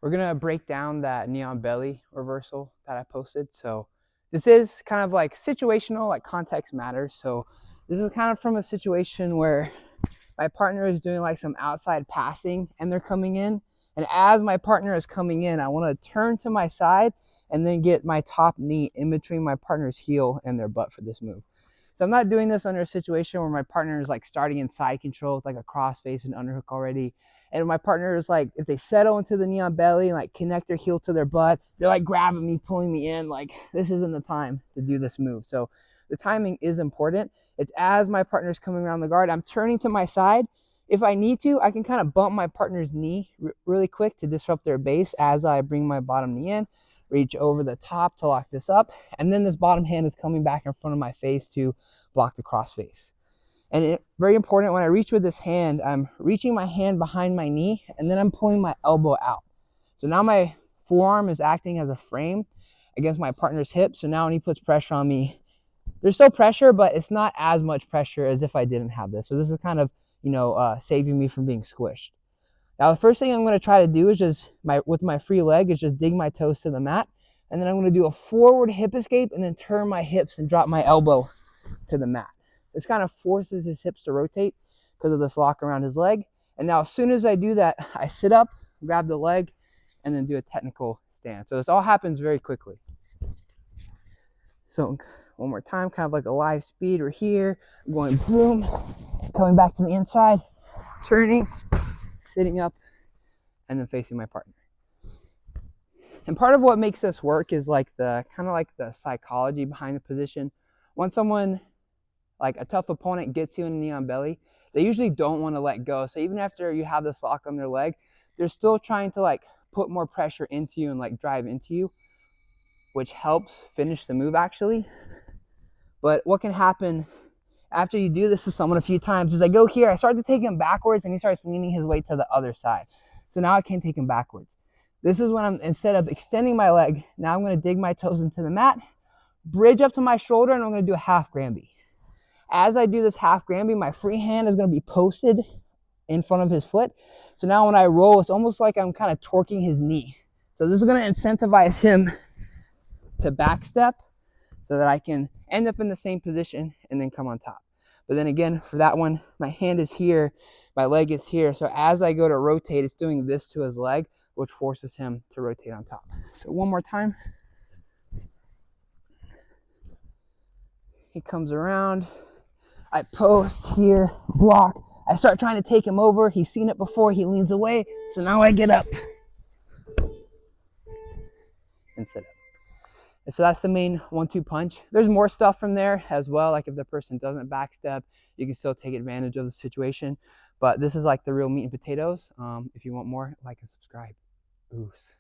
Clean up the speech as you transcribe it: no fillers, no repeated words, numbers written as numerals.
We're gonna break down that neon belly reversal that I posted. So this is kind of like situational, like context matters. So this is kind of from a situation where my partner is doing like some outside passing and they're coming in. And as my partner is coming in, I want to turn to my side and then get my top knee in between my partner's heel and their butt for this move. So I'm not doing this under a situation where my partner is like starting in side control with like a crossface and underhook already. And my partner is like, if they settle into the knee on belly and like connect their heel to their butt, they're like grabbing me, pulling me in. Like this isn't the time to do this move. So the timing is important. It's as my partner's coming around the guard, I'm turning to my side. If I need to, I can kind of bump my partner's knee really quick to disrupt their base as I bring my bottom knee in, reach over the top to lock this up. And then this bottom hand is coming back in front of my face to block the cross face. And very important, when I reach with this hand, I'm reaching my hand behind my knee and then I'm pulling my elbow out. So now my forearm is acting as a frame against my partner's hip. So now when he puts pressure on me, there's still pressure, but it's not as much pressure as if I didn't have this. So this is kind of, saving me from being squished. Now, the first thing I'm going to try to do is just, with my free leg, is just dig my toes to the mat. And then I'm going to do a forward hip escape and then turn my hips and drop my elbow to the mat. This kind of forces his hips to rotate because of this lock around his leg. And now as soon as I do that, I sit up, grab the leg, and then do a technical stand. So this all happens very quickly. So one more time, kind of like a live speed. We're here, I'm going boom, coming back to the inside, turning, sitting up, and then facing my partner. And part of what makes this work is like the kind of like the psychology behind the position. When someone, like a tough opponent, gets you in a knee on belly, they usually don't want to let go. So even after you have this lock on their leg, they're still trying to like put more pressure into you and like drive into you, which helps finish the move actually. But what can happen after you do this to someone a few times is I go here, I start to take him backwards and he starts leaning his weight to the other side. So now I can't take him backwards. This is when I'm, instead of extending my leg, now I'm going to dig my toes into the mat, bridge up to my shoulder, and I'm going to do a half Granby. As I do this half Granby, my free hand is going to be posted in front of his foot. So now when I roll, it's almost like I'm kind of torquing his knee. So this is going to incentivize him to backstep so that I can end up in the same position and then come on top. But then again, for that one, my hand is here, my leg is here. So as I go to rotate, it's doing this to his leg, which forces him to rotate on top. So one more time. He comes around, I post here, block. I start trying to take him over. He's seen it before, he leans away. So now I get up and sit up. And so that's the main 1-2 punch. There's more stuff from there as well. Like if the person doesn't backstep, you can still take advantage of the situation. But this is like the real meat and potatoes. If you want more, like and subscribe. Oos.